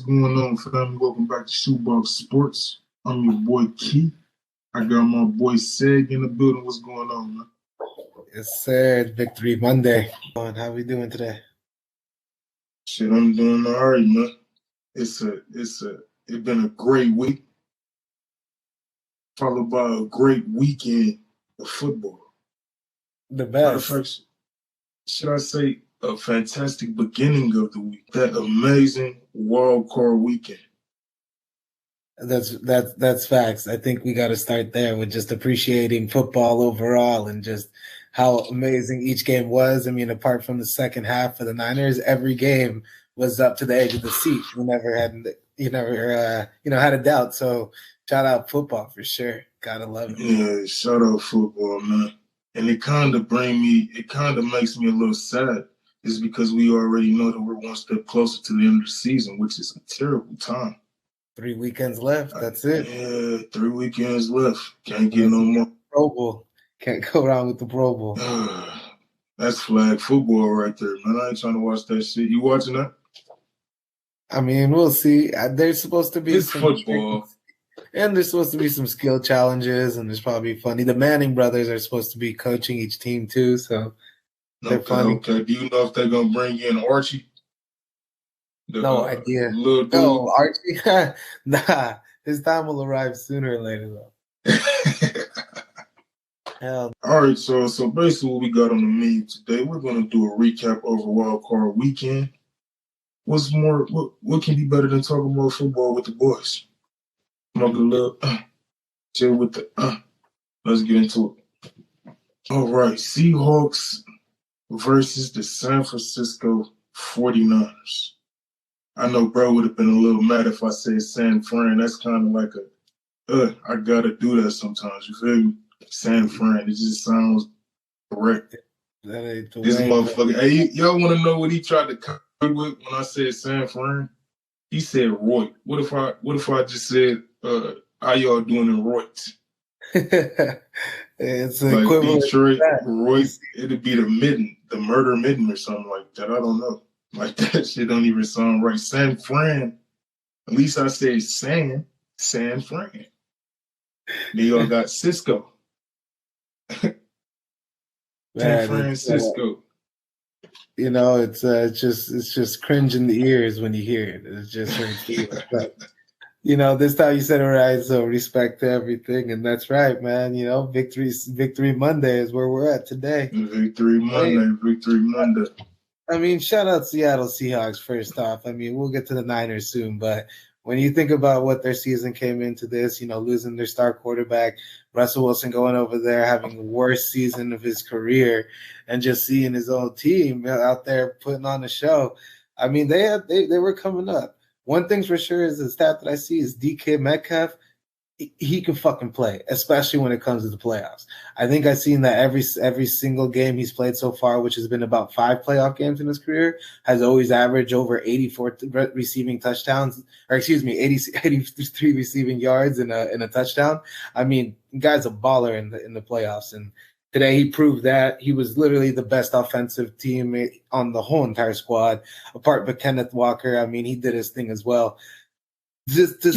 going on, family? Welcome back to Shoebox Sports. I'm your boy Key. I got my boy Seg in the building. What's going on, man? Yes, sir. It's Victory Monday. How we doing today? Shit, I'm doing all right, man. It's been a great week, followed by a great weekend of football. The Matter of best. fact, should I say a fantastic beginning of the week? That amazing Wildcard weekend. That's facts. I think we got to start there with just appreciating football overall and just how amazing each game was. I mean, apart from the second half for the Niners, every game was up to the edge of the seat. You never had a doubt. So shout out football for sure. Gotta love it. Yeah, shout out football, man. And it kind of makes me a little sad. Is because we already know that we're one step closer to the end of the season, which is a terrible time. 3 weekends left. That's it. Yeah, 3 weekends left. Can't get no more. Pro Bowl. Can't go wrong with the Pro Bowl. That's flag football right there, man. I ain't trying to watch that shit. You watching that? I mean, we'll see. There's supposed to be some football. And there's supposed to be some skill challenges, and there's probably funny. The Manning brothers are supposed to be coaching each team too, so they're funny. Okay. Do you know if they're gonna bring in Archie? No idea. Little dude. No, Archie. Nah, his time will arrive sooner or later, though. Hell. All right, so basically what we got on the menu today, we're gonna do a recap over Wildcard weekend. What can be better than talking about football with the boys? Smoke a little, chill with the, let's get into it. All right, Seahawks versus the San Francisco 49ers. I know bro would have been a little mad if I said San Fran. That's kind of like I gotta do that sometimes. You feel me? San Fran. It just sounds correct. That ain't the this way, motherfucker. Hey, y'all want to know what he tried to come with when I said San Fran? He said Roy. What if I just said how y'all doing in Royce? It's like equivalent Detroit, Royce. It'd be the murder midden or something like that. I don't know. Like that shit don't even sound right. San Fran. At least I said San Fran. Then y'all got Cisco. San Francisco. You know, it's just cringe in the ears when you hear it. It's just but, you know, this time you said it right, so respect to everything, and that's right, man. You know, Victory Monday is where we're at today. Victory Monday. I mean, shout out Seattle Seahawks first off. I mean, we'll get to the Niners soon, but when you think about what their season came into this, you know, losing their star quarterback, Russell Wilson going over there, having the worst season of his career, and just seeing his own team out there putting on a show. I mean, they were coming up. One thing's for sure is the stat that I see is DK Metcalf. He can fucking play, especially when it comes to the playoffs. I think I've seen that every single game he's played so far, which has been about 5 playoff games in his career, has always averaged over 84 receiving touchdowns, or excuse me, 83 receiving yards in a touchdown. I mean, guy's a baller in the playoffs, and today he proved that. He was literally the best offensive team on the whole entire squad, apart from Kenneth Walker. I mean, he did his thing as well. Just to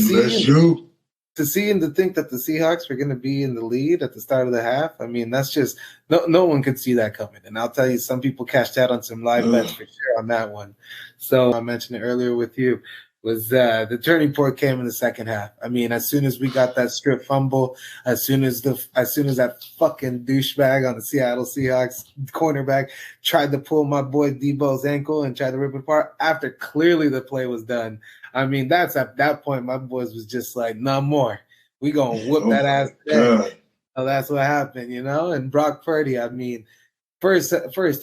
see and to think that the Seahawks were going to be in the lead at the start of the half, I mean, that's just no one could see that coming. And I'll tell you, some people cashed out on some live bets for sure on that one. So I mentioned it earlier with you, was the turning point came in the second half. I mean, as soon as we got that strip fumble, as soon as that fucking douchebag on the Seattle Seahawks cornerback tried to pull my boy Debo's ankle and tried to rip it apart after clearly the play was done. I mean, that's at that point my boys was just like, no more. We gonna whoop that ass today. So that's what happened, you know. And Brock Purdy, I mean, first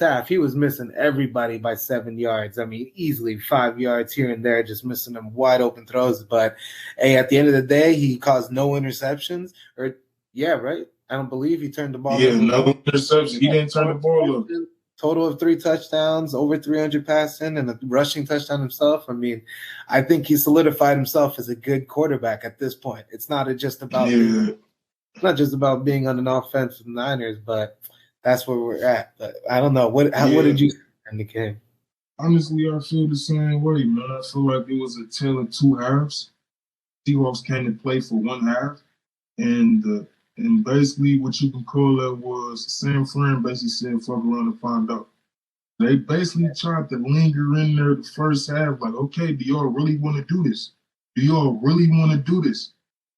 half he was missing everybody by 7 yards. I mean, easily 5 yards here and there, just missing them wide open throws. But hey, at the end of the day, he caused no interceptions. Right? I don't believe he turned the ball over. No interceptions. He didn't turn the ball over. Total of 3 touchdowns, over 300 passing, and a rushing touchdown himself. I mean, I think he solidified himself as a good quarterback at this point. It's not just about being on an offense with the Niners, but that's where we're at. But I don't know. What did you see in the game? honestly, I feel the same way, man. I feel like it was a tale of two halves. Seahawks came to play for one half, and basically what you can call that was San Fran basically said, "Fuck around and find out." They basically tried to linger in there the first half, like, okay, do y'all really want to do this? Do y'all really want to do this?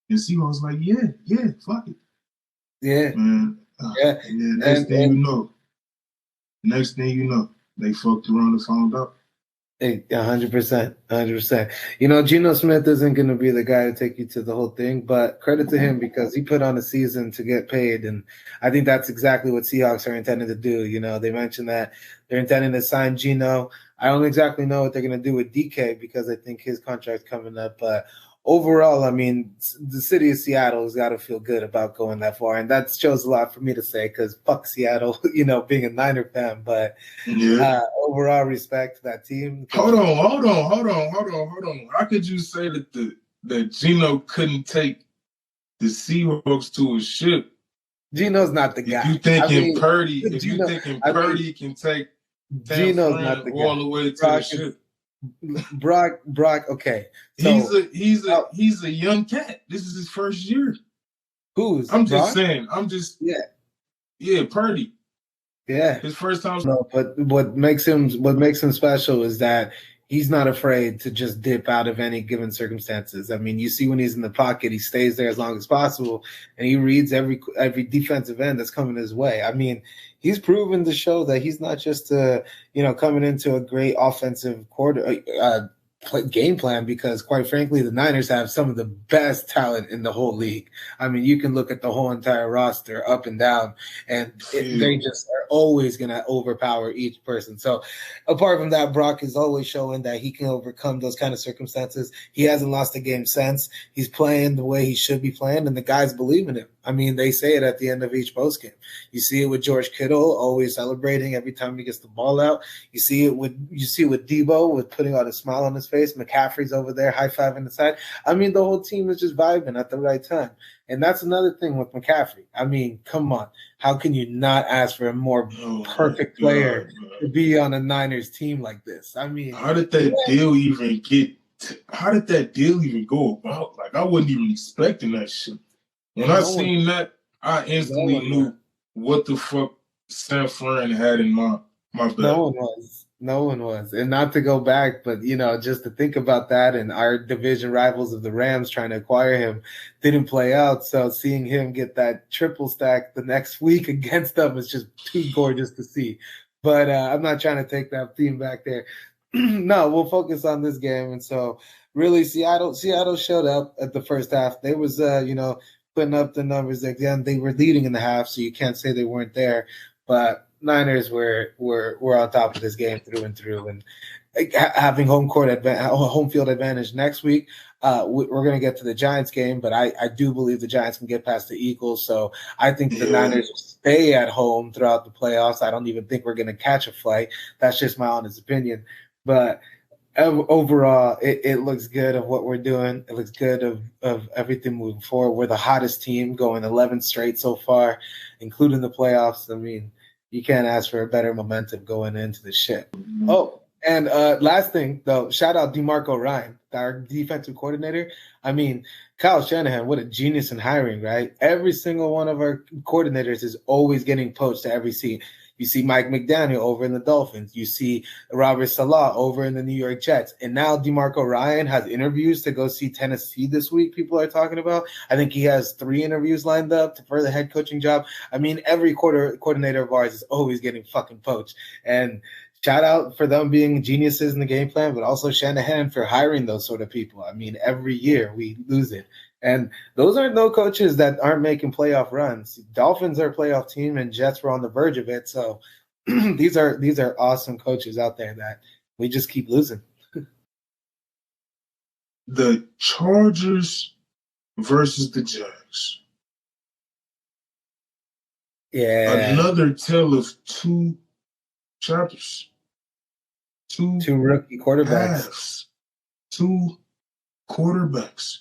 And Seahawks like, yeah, fuck it, Yeah, man. yeah, And then and next thing you know, they fucked around and found out. 100%, 100%. You know, Geno Smith isn't going to be the guy to take you to the whole thing, but credit to him because he put on a season to get paid, and I think that's exactly what Seahawks are intending to do. You know, they mentioned that they're intending to sign Geno. I don't exactly know what they're going to do with DK because I think his contract's coming up, but overall, I mean, the city of Seattle has got to feel good about going that far, and that shows a lot for me to say because fuck Seattle, you know, being a Niner fan, but Yeah. overall respect to that team. Hold on. How could you say that Geno couldn't take the Seahawks to a ship? Geno's not the guy. If you thinking Purdy can take San Geno's Fran not the all guy. the way to the ship. Brock. Okay, so he's a young cat. This is his first year. Who's? I'm just Brock? saying. Yeah, Purdy. Yeah, his first time. No, but what makes him special is that he's not afraid to just dip out of any given circumstances. I mean, you see when he's in the pocket, he stays there as long as possible, and he reads every defensive end that's coming his way. I mean, he's proven to show that he's not just coming into a great offensive game plan because, quite frankly, the Niners have some of the best talent in the whole league. I mean, you can look at the whole entire roster up and down, and they just are always going to overpower each person. So, apart from that, Brock is always showing that he can overcome those kind of circumstances. He hasn't lost a game since. He's playing the way he should be playing, and the guys believe in him. I mean, they say it at the end of each postgame. You see it with George Kittle, always celebrating every time he gets the ball out. You see it with Debo, with putting out a smile on his face. McCaffrey's over there high-fiving the side. I mean, the whole team is just vibing at the right time. And that's another thing with McCaffrey. I mean, come on. How can you not ask for a more perfect player to be on a Niners team like this? I mean, how did that deal even go about? Like, I wasn't even expecting that shit. When I seen that, I instantly knew what the fuck San Fran had in my bag. No one was. And not to go back, but, just to think about that and our division rivals of the Rams trying to acquire him didn't play out. So seeing him get that triple stack the next week against them is just too gorgeous to see. But I'm not trying to take that theme back there. No, we'll focus on this game. And so really Seattle showed up at the first half. They was, putting up the numbers again. They were leading in the half, so you can't say they weren't there. But Niners were on top of this game through and through, and having home field advantage next week. We're going to get to the Giants game, but I do believe the Giants can get past the Eagles. So I think the Niners will stay at home throughout the playoffs. I don't even think we're going to catch a flight. That's just my honest opinion. But overall, it looks good of what we're doing. It looks good of everything moving forward. We're the hottest team, going 11 straight so far, including the playoffs. I mean, you can't ask for a better momentum going into the shit. Mm-hmm. Oh, and last thing, though, shout out DeMarco Ryan, our defensive coordinator. I mean, Kyle Shanahan, what a genius in hiring, right? Every single one of our coordinators is always getting poached to every seat. You see Mike McDaniel over in the Dolphins. You see Robert Saleh over in the New York Jets. And now DeMarco Ryan has interviews to go see Tennessee this week, people are talking about. I think he has 3 interviews lined up for the head coaching job. I mean, every coordinator of ours is always getting fucking poached. And shout out for them being geniuses in the game plan, but also Shanahan for hiring those sort of people. I mean, every year we lose it. And those aren't no coaches that aren't making playoff runs. Dolphins are a playoff team, and Jets were on the verge of it. So these are awesome coaches out there that we just keep losing. The Chargers versus the Jags. Yeah. Another tale of 2 chapters. 2 rookie quarterbacks. Halves. 2 quarterbacks.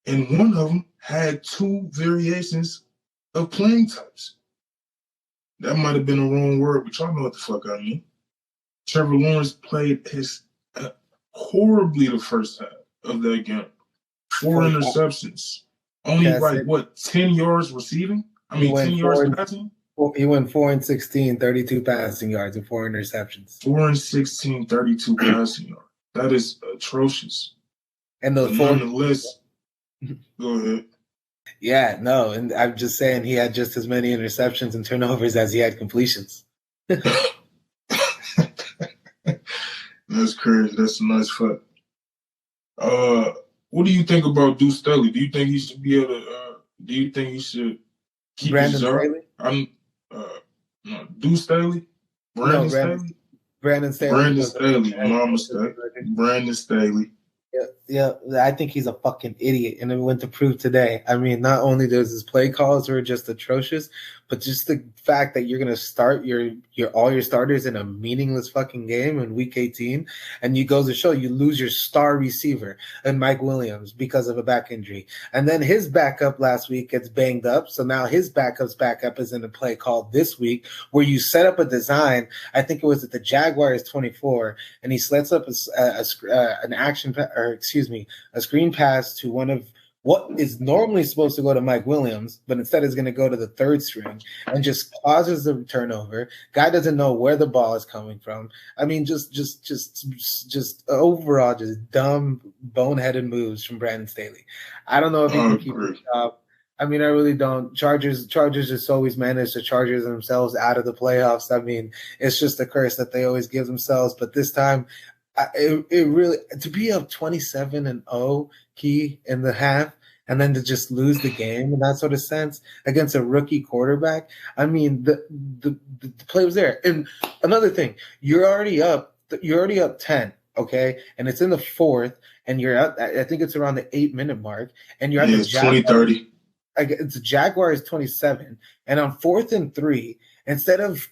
And one of them had 2 variations of playing types. That might have been the wrong word, but y'all know what the fuck I mean. Trevor Lawrence played horribly the first half of that game. 4 interceptions. Only 10 yards receiving? 10 yards passing? He went 4-16, 32 passing yards and 4 interceptions. 4-16, 32 passing yards. That is atrocious. And those nonetheless, go ahead. Yeah, no, and I'm just saying he had just as many interceptions and turnovers as he had completions. That's crazy. That's a nice fact. What do you think about Deuce Staley? Do you think he should be able to? Do you think he should keep Brandon his job? Staley? No, Deuce Staley. Staley. Brandon Staley. Brandon Staley. My mistake. Brandon Staley. Yeah, I think he's a fucking idiot, and it went to prove today. I mean, not only does his play calls were just atrocious, but just the fact that you're gonna start your all your starters in a meaningless fucking game in Week 18, and you goes to show you lose your star receiver and Mike Williams because of a back injury, and then his backup last week gets banged up, so now his backup's backup is in a play call this week where you set up a design. I think it was at the Jaguars 24, and he sets up an action. A screen pass to one of what is normally supposed to go to Mike Williams, but instead is going to go to the third string and just causes the turnover. Guy doesn't know where the ball is coming from. I mean, just overall, just dumb, boneheaded moves from Brandon Staley. I don't know if he can keep the job. I mean, I really don't. Chargers just always manage the Chargers themselves out of the playoffs. I mean, it's just a curse that they always give themselves. But this time, it really, to be up 27-0 key in the half and then to just lose the game in that sort of sense against a rookie quarterback. I mean, the play was there. And another thing, you're already up 10, okay? And it's in the fourth, and you're at, I think it's around the 8-minute mark, and you're at the Jaguars. 20-30. It's the Jaguars 27, and on 4th and 3, instead of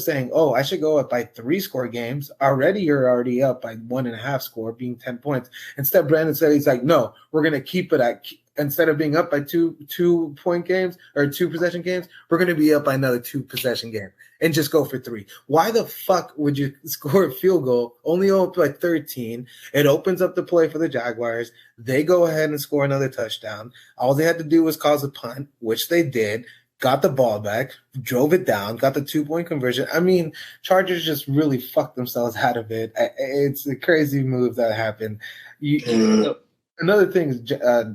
saying, "Oh, I should go up by 3 score games," you're already up by 1.5 score, being 10 points. Instead, Brandon said he's like, "No, we're gonna keep it at." Instead of being up by 2-point games or 2 possession games, we're going to be up by another 2 possession game and just go for 3. Why the fuck would you score a field goal only up by 13? It opens up the play for the Jaguars. They go ahead and score another touchdown. All they had to do was cause a punt, which they did. Got the ball back, drove it down, got the 2-point conversion. I mean, Chargers just really fucked themselves out of it. It's a crazy move that happened. Another thing is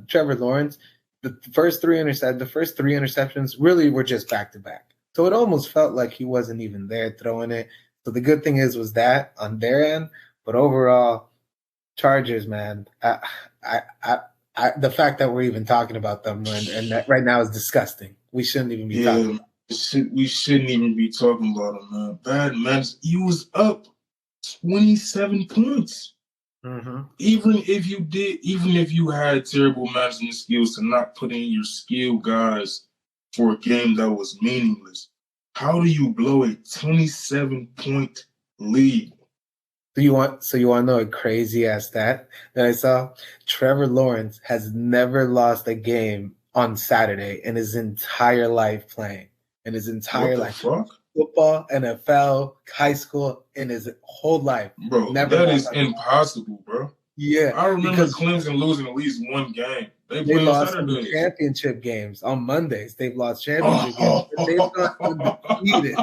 Trevor Lawrence. The first three interceptions really were just back to back. So it almost felt like he wasn't even there throwing it. So the good thing was that on their end, but overall, Chargers, man, the fact that we're even talking about them and that right now is disgusting. We shouldn't even be talking about them. We shouldn't even be talking about them, man. Bad man. He was up 27 points. Mm-hmm. Even if you had terrible management skills to not put in your skill guys for a game that was meaningless, how do you blow a 27-point lead? So you want to know a crazy ass stat that I saw? Trevor Lawrence has never lost a game on Saturday in his entire life playing. In his entire life. Fuck? Football, NFL, high school, in his whole life. Bro, that is impossible, bro. Yeah. I remember Clemson losing at least one game. They lost championship games on Mondays. They've lost championship games. They've gone undefeated.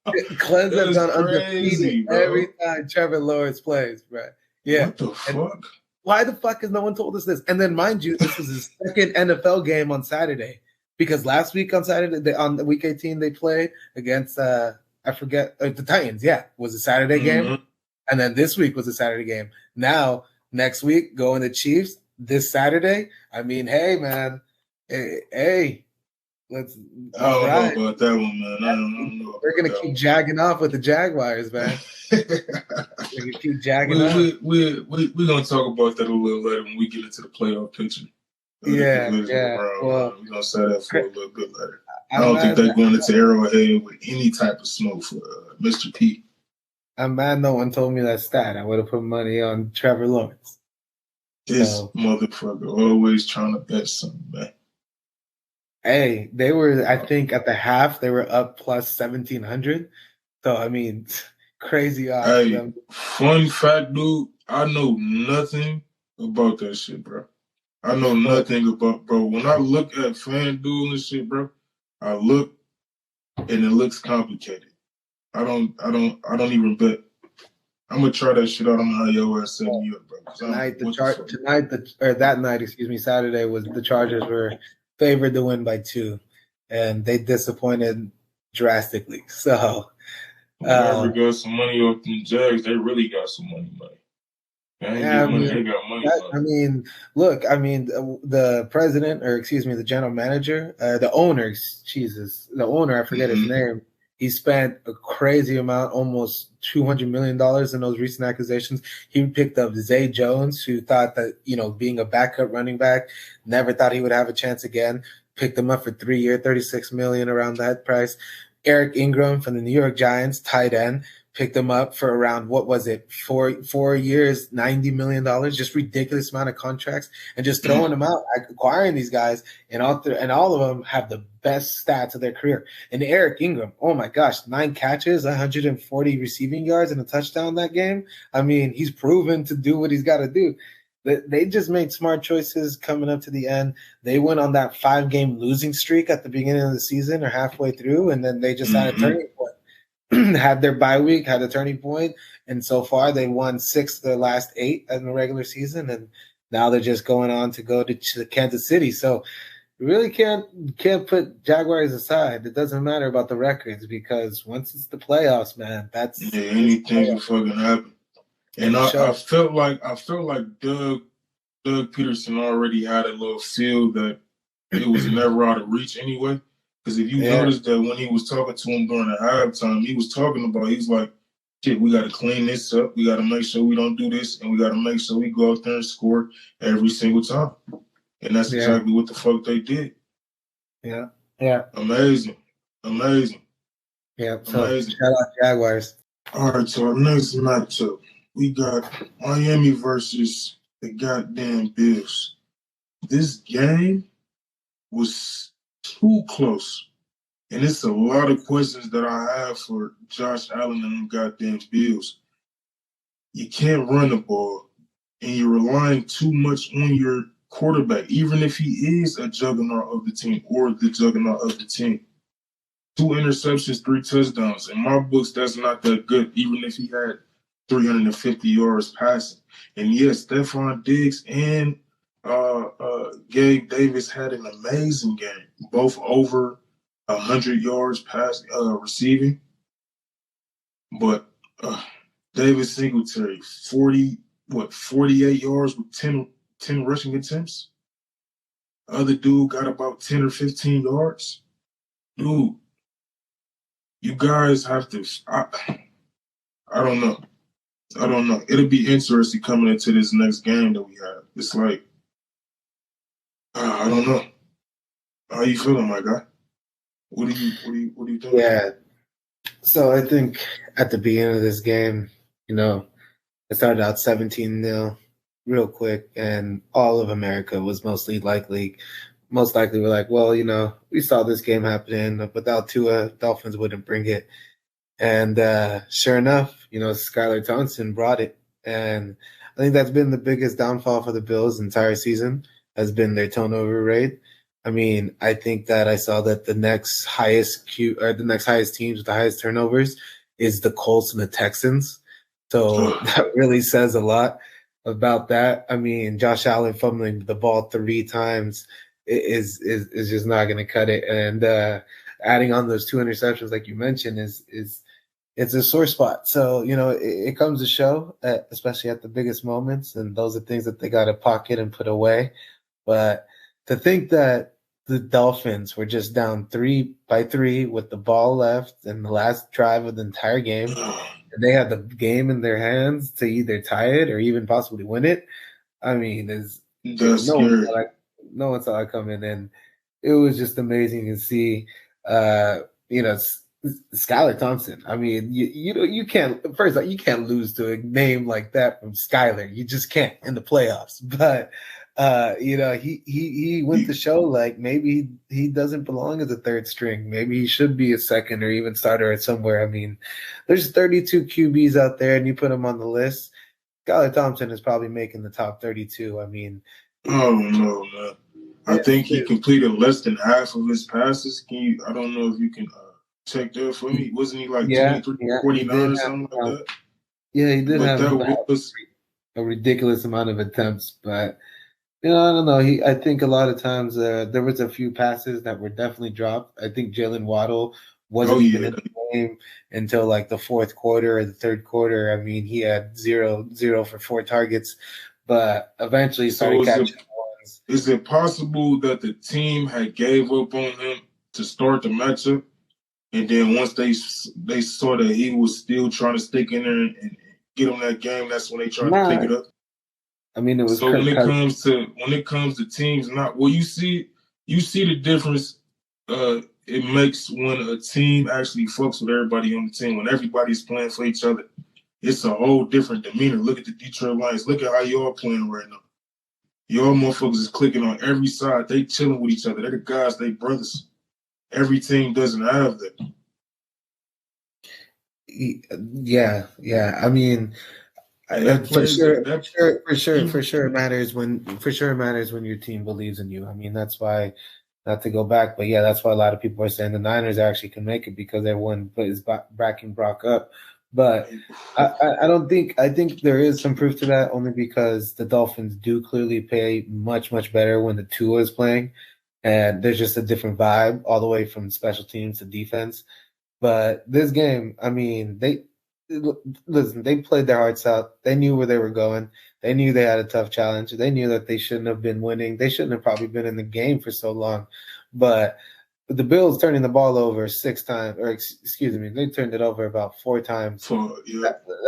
Clemson has gone undefeated every time Trevor Lawrence plays, bro. Yeah. What the fuck? Why the fuck has no one told us this? And then, mind you, this was his second NFL game on Saturday. Because last week on Saturday, on week 18, they played against, the Titans. Yeah, was a Saturday game. And then this week was a Saturday game. Now, next week, going to Chiefs this Saturday. I mean, hey, man. Hey, let's. I don't know about that one, man. I don't know. We're going to keep jagging off with the Jaguars, man. We're going to keep jagging off. We're going to talk about that a little later when we get into the playoff picture. Yeah. Well, we're gonna say that for a little bit later. I don't think they're going into Arrowhead with any type of smoke for Mr. P. I'm mad no one told me that stat. I would have put money on Trevor Lawrence. This motherfucker always trying to bet something, man. Hey, they were, I think, at the half, they were up plus 1,700. So, I mean, Crazy odds. Hey, fun fact, dude. I know nothing about that shit, bro. I know nothing about, bro. When I look at FanDuel and shit, bro, I look and it looks complicated. I don't even bet. I'm gonna try that shit out on how your ass set me up, bro. That night, excuse me, Saturday was the Chargers were favored to win by 2, and they disappointed drastically. So, whoever got some money off them Jags, they really got some money. They got money. Look, the president, or excuse me, the general manager, the owner, the owner, I forget his name. He spent a crazy amount, almost $200 million in those recent acquisitions. He picked up Zay Jones, who thought that, being a backup running back, never thought he would have a chance again. Picked him up for 3 years, $36 million, around that price. Eric Ingram from the New York Giants, tight end, picked him up for around, what was it, 4 years, $90 million, just ridiculous amount of contracts, and just throwing them out, acquiring these guys, and all of them have the best stats of their career. And Eric Ingram, oh my gosh, 9 catches, 140 receiving yards, and a touchdown that game. I mean, he's proven to do what he's got to do. They just made smart choices coming up to the end. They went on that 5-game losing streak at the beginning of the season or halfway through, and then they just had a turning point. Had their bye week, had a turning point, and so far they won 6 of their last 8 in the regular season, and now they're just going on to go to Kansas City. So you really can't put Jaguars aside. It doesn't matter about the records, because once it's the playoffs, man, anything can fucking happen. And I felt like Doug Peterson already had a little feel that it was never out of reach anyway. Because if you noticed that when he was talking to him during the halftime, he was like, shit, we got to clean this up. We got to make sure we don't do this. And we got to make sure we go out there and score every single time. And that's exactly what the fuck they did. Yeah. Yeah. Amazing. Yeah. So amazing. Shout out Jaguars. All right, so our next matchup, we got Miami versus the goddamn Bills. This game was too close. And it's a lot of questions that I have for Josh Allen and them goddamn Bills. You can't run the ball, and you're relying too much on your quarterback, even if he is a juggernaut of the team or the juggernaut of the team. 2 interceptions, 3 touchdowns. In my books, that's not that good, even if he had 350 yards passing. And yes, Stephon Diggs and Gabe Davis had an amazing game, both over 100 yards receiving. But David Singletary, 48 yards with 10 rushing attempts. Other dude got about 10 or 15 yards. Dude, you guys have to. I don't know. It'll be interesting coming into this next game that we have. It's like, I don't know. How you feeling, my guy? What do you think? Yeah. So I think at the beginning of this game, it started out 17-0 real quick, and all of America was most likely we're like, well, we saw this game happening. Without Tua, Dolphins wouldn't bring it. And sure enough, Skylar Thompson brought it. And I think that's been the biggest downfall for the Bills entire season, has been their turnover rate. I mean, I think that I saw that the next highest teams with the highest turnovers is the Colts and the Texans. So that really says a lot about that. I mean, Josh Allen fumbling the ball 3 times is just not going to cut it. And adding on those 2 interceptions, like you mentioned, it's a sore spot. So, it comes to show, especially at the biggest moments, and those are things that they got to pocket and put away. But to think that the Dolphins were just down 3 with the ball left in the last drive of the entire game, and they had the game in their hands to either tie it or even possibly win it. I mean, no one saw it coming, and it was just amazing to see. Skylar Thompson. I mean, you can't lose to a name like that from Skylar. You just can't in the playoffs. But He went to show like maybe he doesn't belong as a third string. Maybe he should be a second or even starter at somewhere. I mean, there's 32 QBs out there, and you put him on the list. Skylar Thompson is probably making the top 32. I mean, Oh no, man. I think he completed less than half of his passes. I don't know if you can check that for me. Wasn't he like 23, 49 or something like that? Yeah, he did have was a ridiculous amount of attempts, but I don't know. I think a lot of times there was a few passes that were definitely dropped. I think Jalen Waddle wasn't even in the game until like the fourth quarter or the third quarter. I mean, he had 0 for 4 targets, but eventually started catching ones. Is it possible that the team had gave up on him to start the matchup, and then once they saw that he was still trying to stick in there and get on that game, that's when they tried to pick it up? I mean, it was so when it comes to teams not you see the difference it makes when a team actually fucks with everybody on the team. When everybody's playing for each other, it's a whole different demeanor. Look at the Detroit Lions. Look at how y'all playing right now. Y'all motherfuckers is clicking on every side. They chilling with each other. They're the guys, they brothers. Every team doesn't have that. Yeah. I mean, for sure it matters when your team believes in you. I mean, that's why, not to go back, but yeah, that's why a lot of people are saying the Niners actually can make it because everyone is backing Brock up. But I think there is some proof to that, only because the Dolphins do clearly play much, much better when the Tua is playing, and there's just a different vibe all the way from special teams to defense. But this game, I mean, they played their hearts out. They knew where they were going. They knew they had a tough challenge. They knew that they shouldn't have been winning. They shouldn't have probably been in the game for so long. But the Bills turning the ball over 6 times, or excuse me, they turned it over about 4 times.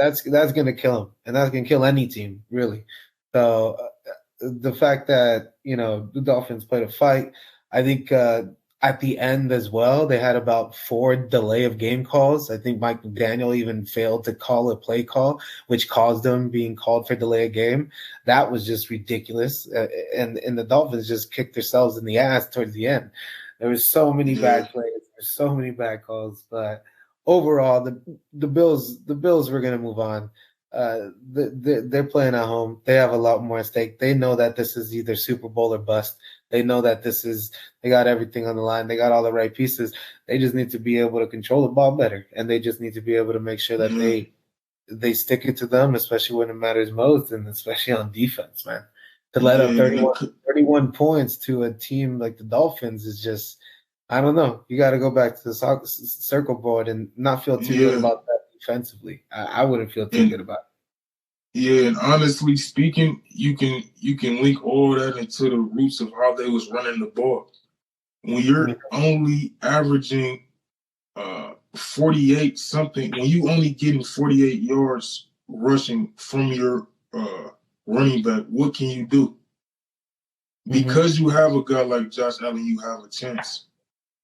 That's going to kill them, and that's going to kill any team, really. So the fact that, the Dolphins played a fight, I think at the end as well, they had about 4 delay of game calls. I think Mike McDaniel even failed to call a play call, which caused them being called for delay of game. That was just ridiculous. And the Dolphins just kicked themselves in the ass towards the end. There was so many bad plays. There's so many bad calls. But overall, the Bills were going to move on. They're playing at home. They have a lot more at stake. They know that this is either Super Bowl or bust. They know that they got everything on the line. They got all the right pieces. They just need to be able to control the ball better, and they just need to be able to make sure that they stick it to them, especially when it matters most, and especially on defense, man. To let up 31 points to a team like the Dolphins is just, I don't know. You got to go back to the circle board and not feel too good about that defensively. I wouldn't feel too good about it. Yeah, and honestly speaking, you can link all that into the roots of how they was running the ball. When you're only averaging 48 something, when you only getting 48 yards rushing from your running back, what can you do? Because you have a guy like Josh Allen, you have a chance.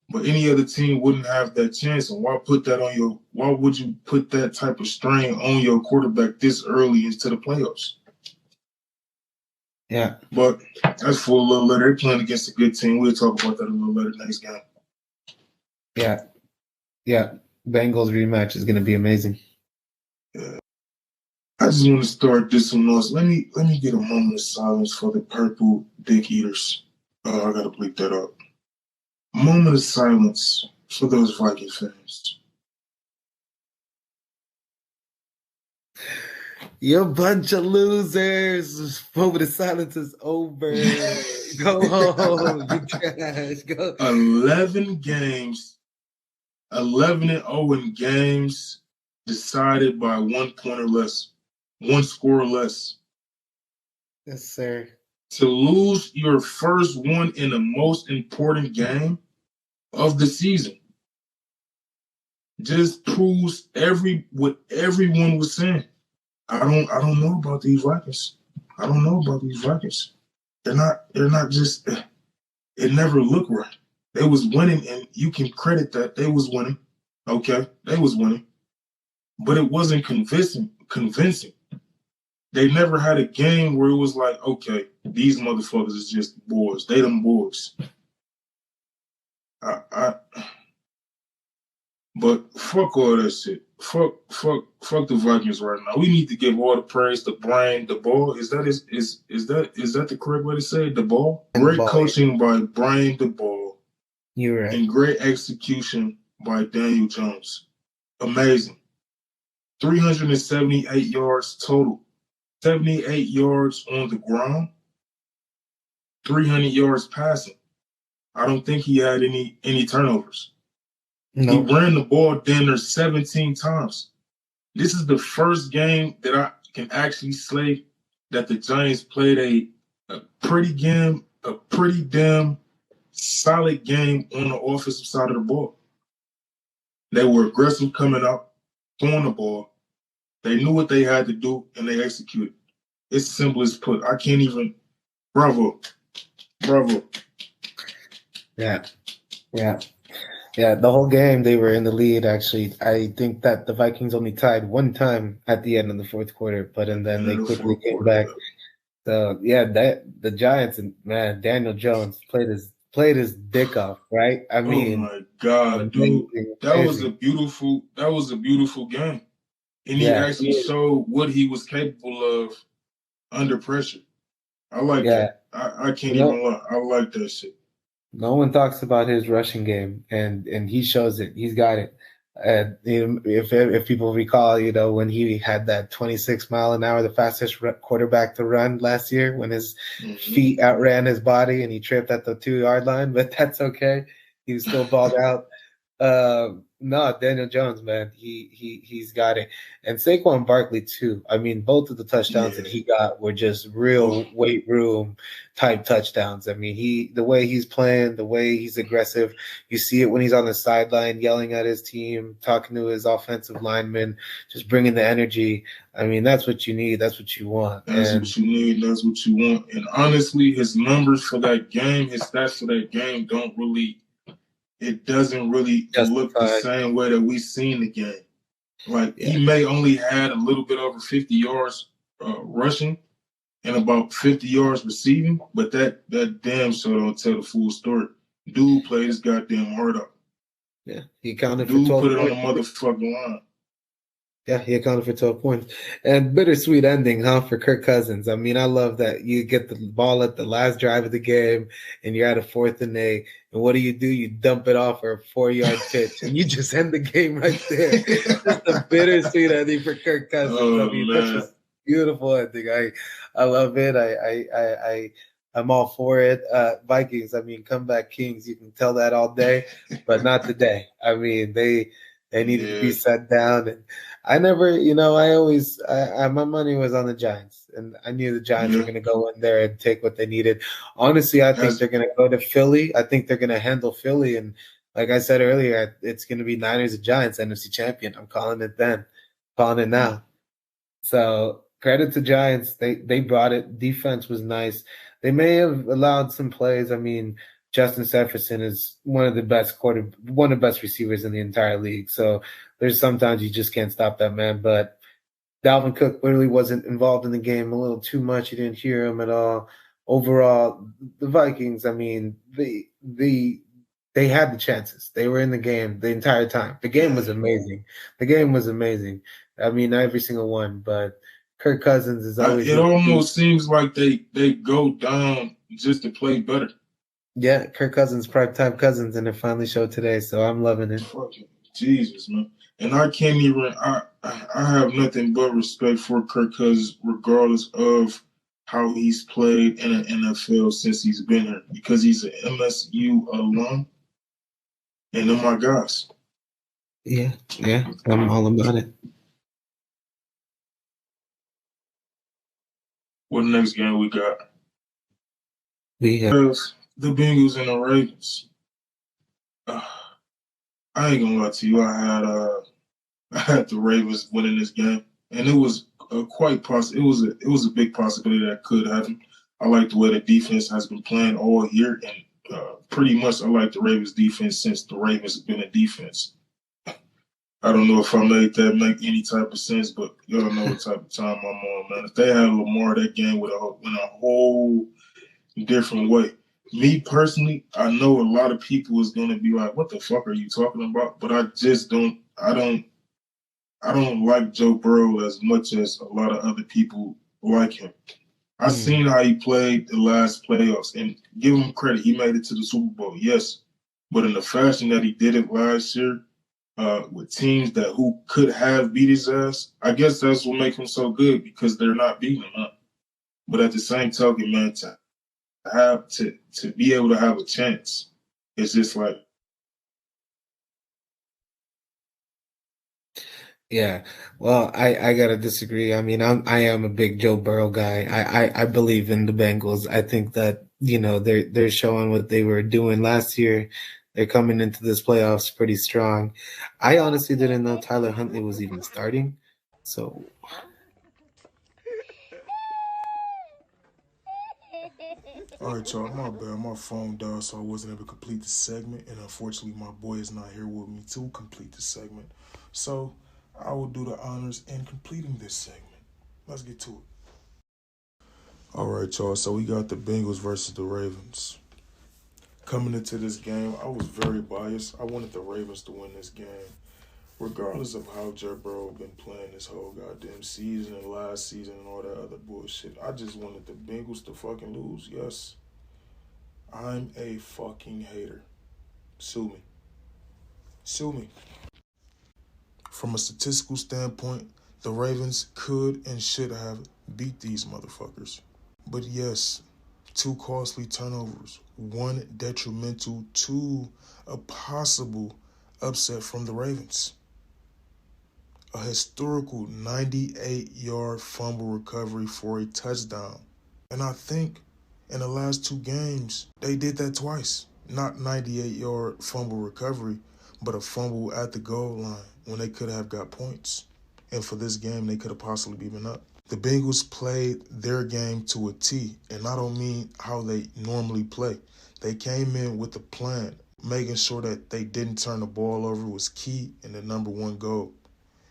But any other team wouldn't have that chance. And why would you put that type of strain on your quarterback this early into the playoffs? Yeah. But that's for a little later. They're playing against a good team. We'll talk about that a little later next game. Yeah. Bengals rematch is going to be amazing. Yeah. I just want to start this one off. Let me get a moment of silence for the purple dick eaters. I got to bleep that up. Moment of silence for those Viking fans. You bunch of losers. Moment of silence is over. Go home. You trash. Go. 11 games. 11-0 in games decided by 1 point or less. 1 score or less. Yes, sir. To lose your first one in the most important game of the season just proves what everyone was saying. I don't know about these Vikings. I don't know about these Vikings. They're not just, it never looked right. They was winning, and you can credit that they was winning. Okay, they was winning. But it wasn't convincing. they never had a game where it was like, okay, these motherfuckers is just boys. They them boys. But fuck all that shit. Fuck the Vikings right now. We need to give all the praise to Brian DeBall. Is that the correct way to say it? DeBall? Great coaching by Brian DeBall. You're right. And great execution by Daniel Jones. Amazing. 378 yards total. 78 yards on the ground. 300 yards passing. I don't think he had any turnovers. No. He ran the ball damn near 17 times. This is the first game that I can actually say that the Giants played a pretty damn solid game on the offensive side of the ball. They were aggressive coming up, throwing the ball. They knew what they had to do, and they executed. It's simple as put. I can't even. Bravo. Yeah. The whole game they were in the lead. Actually, I think that the Vikings only tied one time at the end of the fourth quarter, and then they quickly came back. So the Giants and man, Daniel Jones played his dick off, right? I mean, oh my God, dude, that was a beautiful game, and he actually showed what he was capable of under pressure. I like that. I can't even lie. I like that shit. No one talks about his rushing game, and he shows it. He's got it. And if people recall, when he had that 26 mile an hour, the fastest quarterback to run last year, when his feet outran his body and he tripped at the 2-yard line, but that's okay. He was still balled out. No, Daniel Jones, man, he's got it. And Saquon Barkley too. I mean, both of the touchdowns that he got were just real weight room type touchdowns. I mean, the way he's playing, the way he's aggressive, you see it when he's on the sideline yelling at his team, talking to his offensive linemen, just bringing the energy. I mean, that's what you need. That's what you want. That's what you need. That's what you want. And honestly, his numbers for that game, his stats for that game it doesn't really look the same way that we've seen the game. Like, he may only had a little bit over 50 yards rushing and about 50 yards receiving, but that damn sure don't tell the full story. Dude played his goddamn heart out. Yeah, he counted for 12 points. Dude put it on the motherfucking line. Yeah, he accounted for 12 points. And bittersweet ending, for Kirk Cousins. I mean, I love that you get the ball at the last drive of the game and you're at a 4th and 8. And what do? You dump it off for a 4-yard pitch and you just end the game right there. Just a bittersweet ending for Kirk Cousins. I mean, that's just beautiful ending. I love it. I'm all for it. Vikings, I mean, comeback kings. You can tell that all day, but not today. I mean, they needed to be set down. And I never, my money was on the Giants, and I knew the Giants were going to go in there and take what they needed. Honestly, I think they're going to go to Philly. I think they're going to handle Philly. And like I said earlier, it's going to be Niners and Giants, NFC champion. I'm calling it then. Calling it now. So credit to Giants. They brought it. Defense was nice. They may have allowed some plays. I mean, Justin Jefferson is one of the best receivers in the entire league. So there's sometimes you just can't stop that man. But Dalvin Cook really wasn't involved in the game a little too much. You didn't hear him at all. Overall, the Vikings, I mean, they had the chances. They were in the game the entire time. The game was amazing. I mean, every single one. But Kirk Cousins is always. It almost seems like they go down just to play better. Yeah, Kirk Cousins, primetime Cousins, and it finally showed today. So I'm loving it. Fucking Jesus, man. And I can't even. I have nothing but respect for Kirk Cousins, regardless of how he's played in the NFL since he's been here, because he's an MSU alum, and they're my guys. Yeah, I'm all about it. What next game we got? We have the Bengals and the Ravens. I ain't gonna lie to you. I had the Ravens winning this game, and it was quite possible. It was a big possibility that could happen. I like the way the defense has been playing all year, and pretty much I like the Ravens defense since the Ravens have been a defense. I don't know if I made that make any type of sense, but y'all know what type of time I'm on, man. If they had Lamar, that game would have went a whole different way. Me personally, I know a lot of people is gonna be like, "What the fuck are you talking about?" But I just don't. I don't like Joe Burrow as much as a lot of other people like him. I seen how he played the last playoffs, and give him credit. He made it to the Super Bowl, yes, but in the fashion that he did it last year, with teams that who could have beat his ass, I guess that's what makes him so good because they're not beating him up. But at the same token, man, to be able to have a chance, it's just like Yeah, well, I gotta disagree. I mean, I am a big Joe Burrow guy. I believe in the Bengals. I think that they're showing what they were doing last year. They're coming into this playoffs pretty strong. I honestly didn't know Tyler Huntley was even starting. So all right, y'all, my bad. My phone died, so I wasn't able to complete the segment. And unfortunately, my boy is not here with me to complete the segment. So I will do the honors in completing this segment. Let's get to it. All right, y'all. So we got the Bengals versus the Ravens. Coming into this game, I was very biased. I wanted the Ravens to win this game, regardless of how Joe Burrow been playing this whole goddamn season and last season and all that other bullshit. I just wanted the Bengals to fucking lose. Yes, I'm a fucking hater. Sue me. Sue me. From a statistical standpoint, the Ravens could and should have beat these motherfuckers. But yes, two costly turnovers, one detrimental to a possible upset from the Ravens. A historical 98-yard fumble recovery for a touchdown. And I think in the last two games, they did that twice. Not 98-yard fumble recovery, but a fumble at the goal line when they could have got points. And for this game, they could have possibly been up. The Bengals played their game to a T, and I don't mean how they normally play. They came in with a plan, making sure that they didn't turn the ball over was key in the number one goal.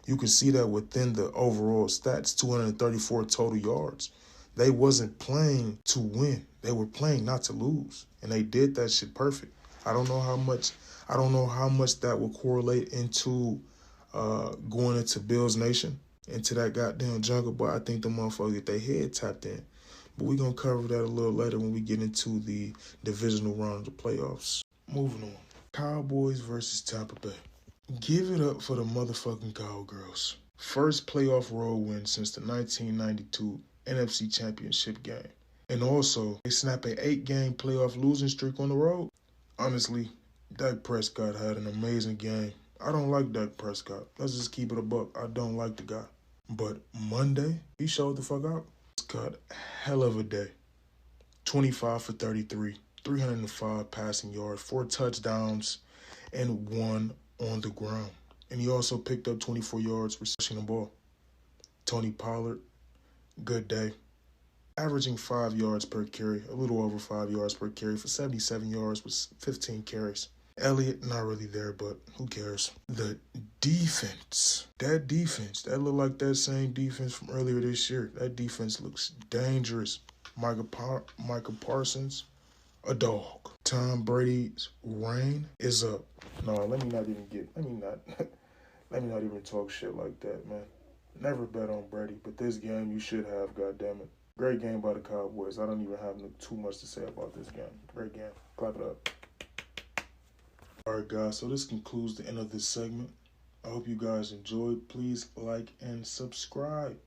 You can see that within the overall stats, 234 total yards. They wasn't playing to win. They were playing not to lose. And they did that shit perfect. I don't know how much that will correlate into going into Bills Nation, into that goddamn jungle, but I think the motherfuckers get their head tapped in. But we're gonna cover that a little later when we get into the divisional round of the playoffs. Moving on. Cowboys versus Tampa Bay. Give it up for the motherfucking Cowgirls. First playoff road win since the 1992 NFC Championship game. And also, they snap an 8-game playoff losing streak on the road. Honestly, Dak Prescott had an amazing game. I don't like Dak Prescott. Let's just keep it a buck. I don't like the guy. But Monday, he showed the fuck out. Prescott, hell of a day. 25 for 33, 305 passing yards, 4 touchdowns, and 1 on the ground. And he also picked up 24 yards rushing the ball. Tony Pollard, good day. Averaging 5 yards per carry, a little over 5 yards per carry for 77 yards with 15 carries. Elliott, not really there, but who cares? The defense, that looked like that same defense from earlier this year. That defense looks dangerous. Micah Parsons, a dog. Tom Brady's reign is up. No, let me not even talk shit like that, man. Never bet on Brady, but this game you should have, goddammit. Great game by the Cowboys. I don't even have too much to say about this game. Great game. Clap it up. Alright guys, so this concludes the end of this segment. I hope you guys enjoyed. Please like and subscribe.